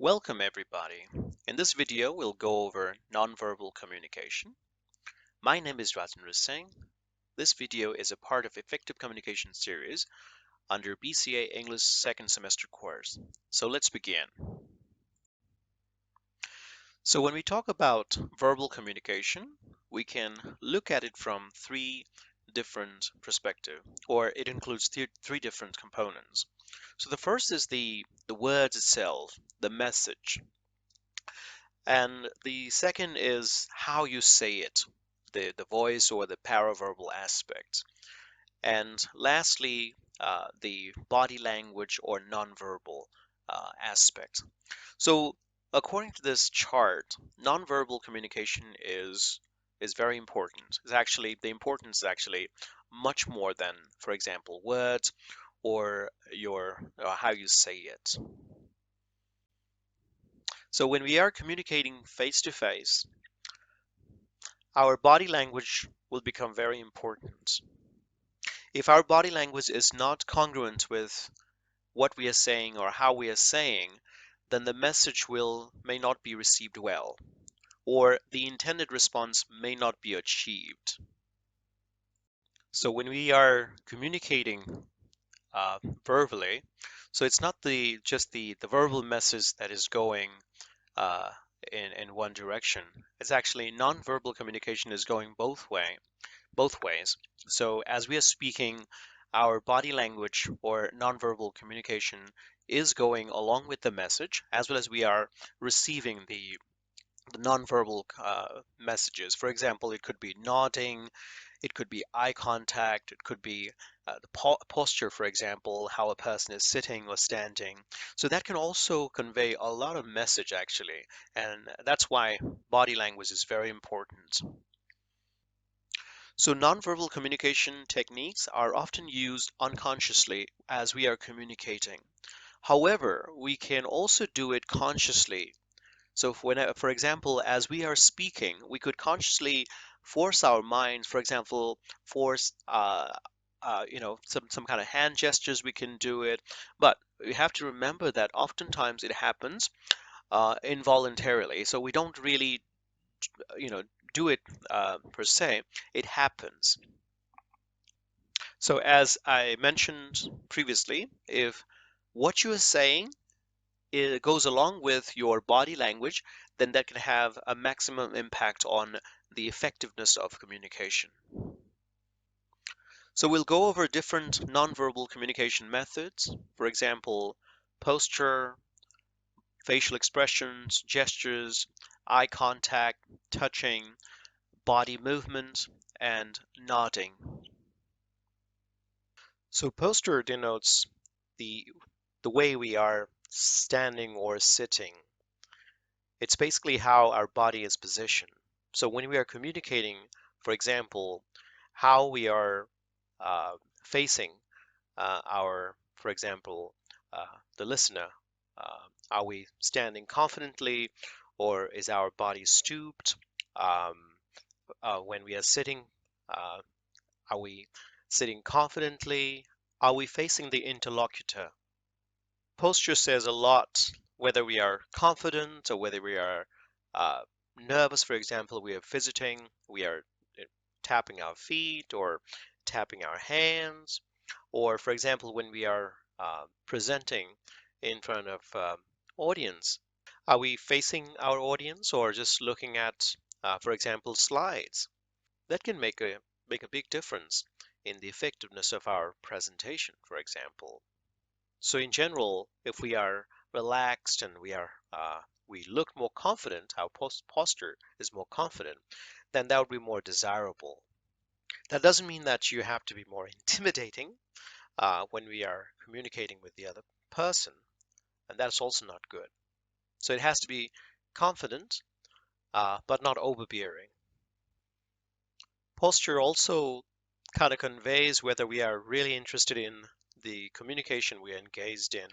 Welcome everybody. In this video, we'll go over nonverbal communication. My name is Rajendra Singh. This video is a part of Effective Communication series under BCA English second semester course. So let's begin. So when we talk about verbal communication, we can look at it from three different perspectives, or it includes three different components. So the first is the words itself, the message. And the second is how you say it, the voice or the paraverbal aspect. And lastly, the body language or nonverbal aspect. So according to this chart, nonverbal communication is very important. It's actually the importance is actually much more than, for example, words or your how you say it. So when we are communicating face to face, our body language will become very important. If our body language is not congruent with what we are saying or how we are saying, then the message may not be received well, or the intended response may not be achieved. So when we are communicating verbally, so it's not just the verbal message that is going uh, in one direction. It's actually nonverbal communication is going both ways. So as we are speaking, our body language or nonverbal communication is going along with the message, as well as we are receiving the nonverbal messages. For example, it could be nodding, it could be eye contact, it could be the posture, for example, how a person is sitting or standing. So that can also convey a lot of message actually, and that's why body language is very important. So nonverbal communication techniques are often used unconsciously as we are communicating. However, we can also do it consciously. So for example, as we are speaking, we could consciously force our minds, for example, force some kind of hand gestures, we can do it. But we have to remember that oftentimes it happens involuntarily. So we don't really do it per se, it happens. So as I mentioned previously, if what you are saying goes along with your body language, then that can have a maximum impact on the effectiveness of communication. So we'll go over different nonverbal communication methods. For example, posture, facial expressions, gestures, eye contact, touching, body movement, and nodding. So posture denotes the the way we are standing or sitting. It's basically how our body is positioned. So when we are communicating, for example, how we are facing for example, the listener, are we standing confidently or is our body stooped? Um, when we are sitting, uh, are we sitting confidently? Are we facing the interlocutor? Posture says a lot whether we are confident or whether we are uh, nervous. For example, we are visiting, we are tapping our feet or tapping our hands, or for example, when we are presenting in front of audience, are we facing our audience or just looking at, for example, slides? That can make a big difference in the effectiveness of our presentation, for example. So in general, if we are relaxed and we look more confident, our posture is more confident, then that would be more desirable. That doesn't mean that you have to be more intimidating when we are communicating with the other person, and that's also not good. So it has to be confident, but not overbearing. Posture also kind of conveys whether we are really interested in the communication we are engaged in.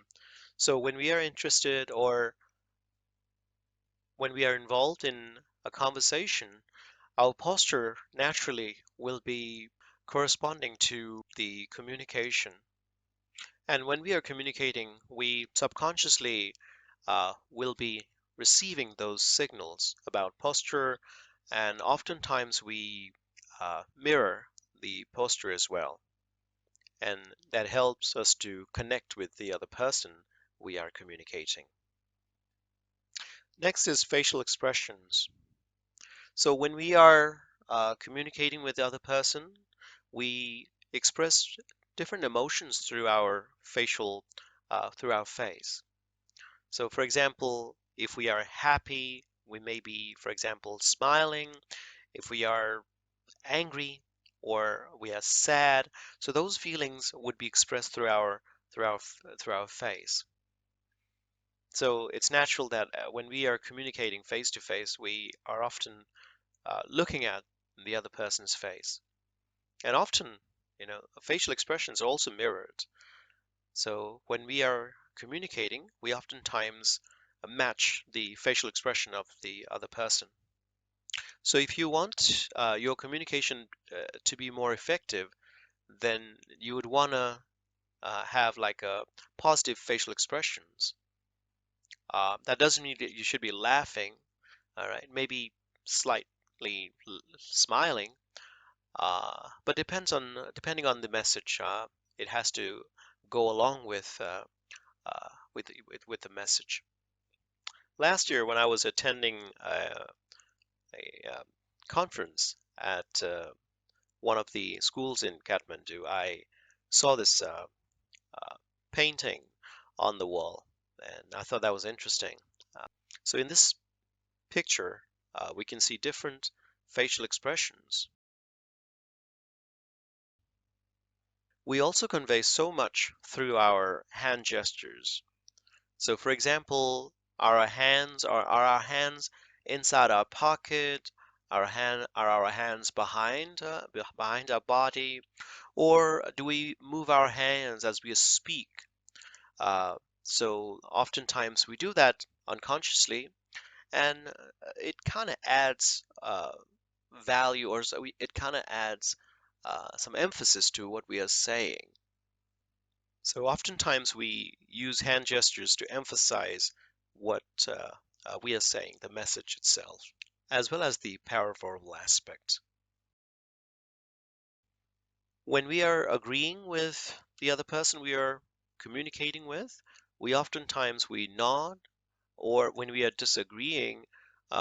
So when we are interested or when we are involved in a conversation, our posture naturally will be corresponding to the communication. And when we are communicating, we subconsciously will be receiving those signals about posture, and oftentimes we mirror the posture as well, and that helps us to connect with the other person we are communicating. Next is facial expressions. So when we are communicating with the other person, we express different emotions through our face. So for example, if we are happy, we may be, for example, smiling. If we are angry or we are sad, so those feelings would be expressed through our face. So it's natural that when we are communicating face to face, we are often looking at the other person's face. And often, facial expressions are also mirrored. So when we are communicating, we oftentimes match the facial expression of the other person. So if you want your communication to be more effective, then you would want to have like a positive facial expressions. That doesn't mean that you should be laughing, all right? Maybe slightly smiling, but depending on the message, it has to go along with the message. Last year, when I was attending a conference at one of the schools in Kathmandu, I saw this uh, painting on the wall, and I thought that was interesting. So in this picture, we can see different facial expressions. We also convey so much through our hand gestures. So for example, are our hands inside our pocket? Are our hands behind our body? Or do we move our hands as we speak? Uh, so oftentimes we do that unconsciously, and it kind of adds value, or it kind of adds some emphasis to what we are saying. So oftentimes we use hand gestures to emphasize what we are saying, the message itself, as well as the paraverbal aspect. When we are agreeing with the other person we are communicating with, we nod, or when we are disagreeing,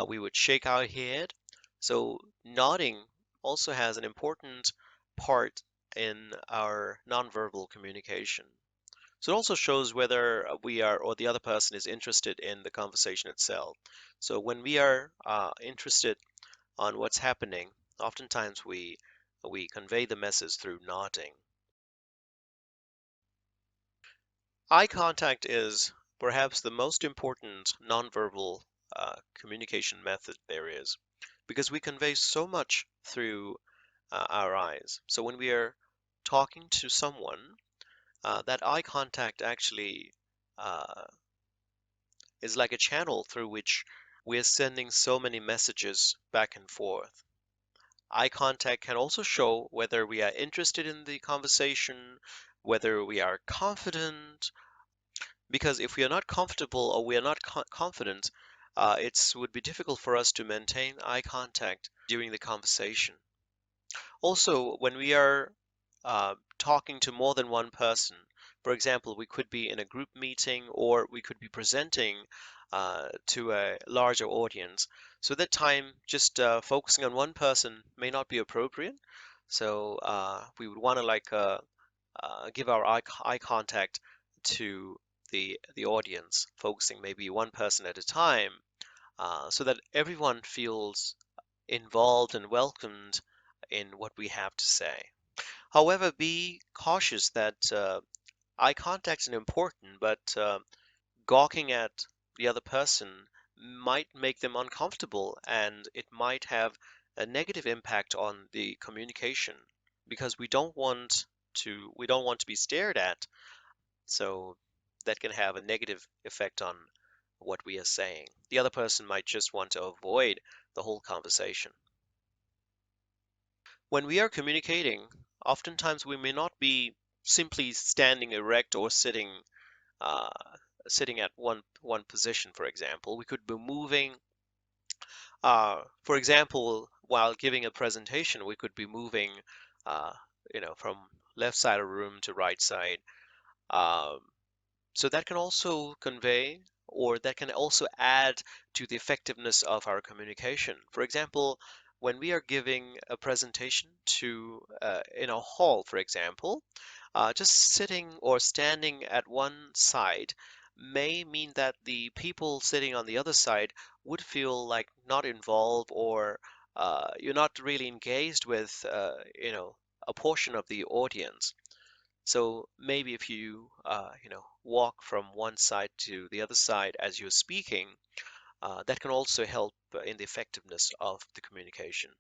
we would shake our head. So nodding also has an important part in our nonverbal communication. So it also shows whether we are or the other person is interested in the conversation itself. So when we are interested on what's happening, oftentimes we convey the message through nodding. Eye contact is perhaps the most important nonverbal communication method there is, because we convey so much through our eyes. So when we are talking to someone, that eye contact actually uh, is like a channel through which we're sending so many messages back and forth. Eye contact can also show whether we are interested in the conversation, whether we are confident, because if we are not comfortable or we are not confident, it would be difficult for us to maintain eye contact during the conversation. Also, when we are talking to more than one person, for example, we could be in a group meeting or we could be presenting to a larger audience. So that time, just focusing on one person may not be appropriate. So we would want to give our eye contact to the audience, focusing maybe one person at a time, so that everyone feels involved and welcomed in what we have to say. However, be cautious that eye contact is important, but gawking at the other person might make them uncomfortable, and it might have a negative impact on the communication, because we don't want to be stared at, so that can have a negative effect on what we are saying. The other person might just want to avoid the whole conversation. When we are communicating, oftentimes we may not be simply standing erect or uh, sitting at one position, for example. We could be moving, for example, while giving a presentation, we could be moving, uh, from left side of the room to right side. Um, so that can also convey, or that can also add to the effectiveness of our communication. For example, when we are giving a presentation to in a hall, for example, just sitting or standing at one side may mean that the people sitting on the other side would feel like not involved, or you're not really engaged with a portion of the audience. So maybe if you walk from one side to the other side as you're speaking, that can also help in the effectiveness of the communication.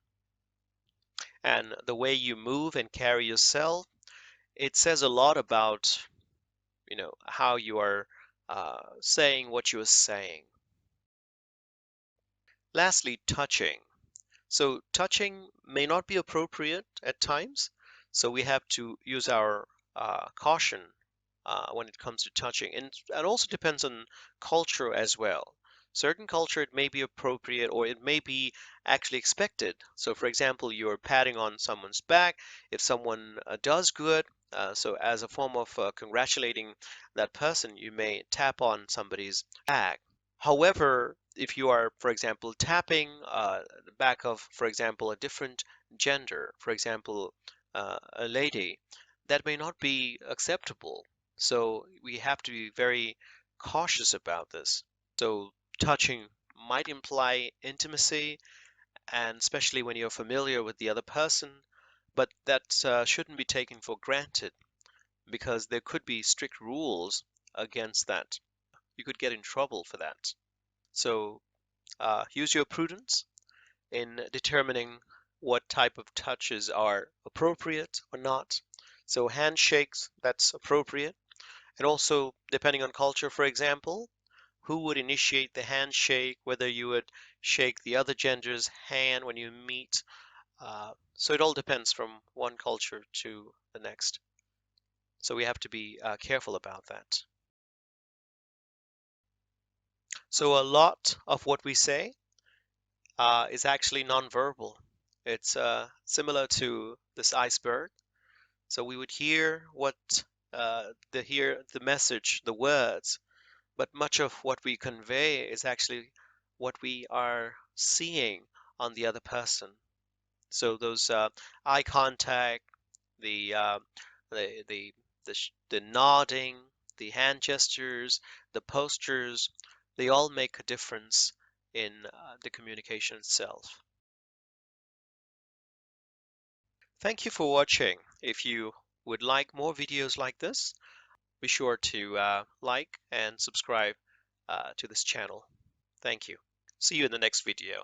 And the way you move and carry yourself, it says a lot about how you are saying what you are saying. Lastly, touching. So touching may not be appropriate at times, so we have to use our caution when it comes to touching. And it also depends on culture as well. Certain culture, it may be appropriate, or it may be actually expected. So for example, you're patting on someone's back. If someone does good, so as a form of congratulating that person, you may tap on somebody's back. However, if you are, for example, tapping the back of, for example, a different gender, for example, a lady, that may not be acceptable. So we have to be very cautious about this. So touching might imply intimacy, and especially when you're familiar with the other person, but that shouldn't be taken for granted, because there could be strict rules against that. You could get in trouble for that. So use your prudence in determining what type of touches are appropriate or not. So handshakes, that's appropriate. And also, depending on culture, for example, who would initiate the handshake, whether you would shake the other gender's hand when you meet. So it all depends from one culture to the next. So we have to be careful about that. So a lot of what we say is actually nonverbal. It's similar to this iceberg. So we would hear the message, the words, but much of what we convey is actually what we are seeing on the other person. So those eye contact, the uh, the the nodding, the hand gestures, the postures, they all make a difference in the communication itself. Thank you for watching. If you would like more videos like this, be sure to like and subscribe to this channel. Thank you. See you in the next video.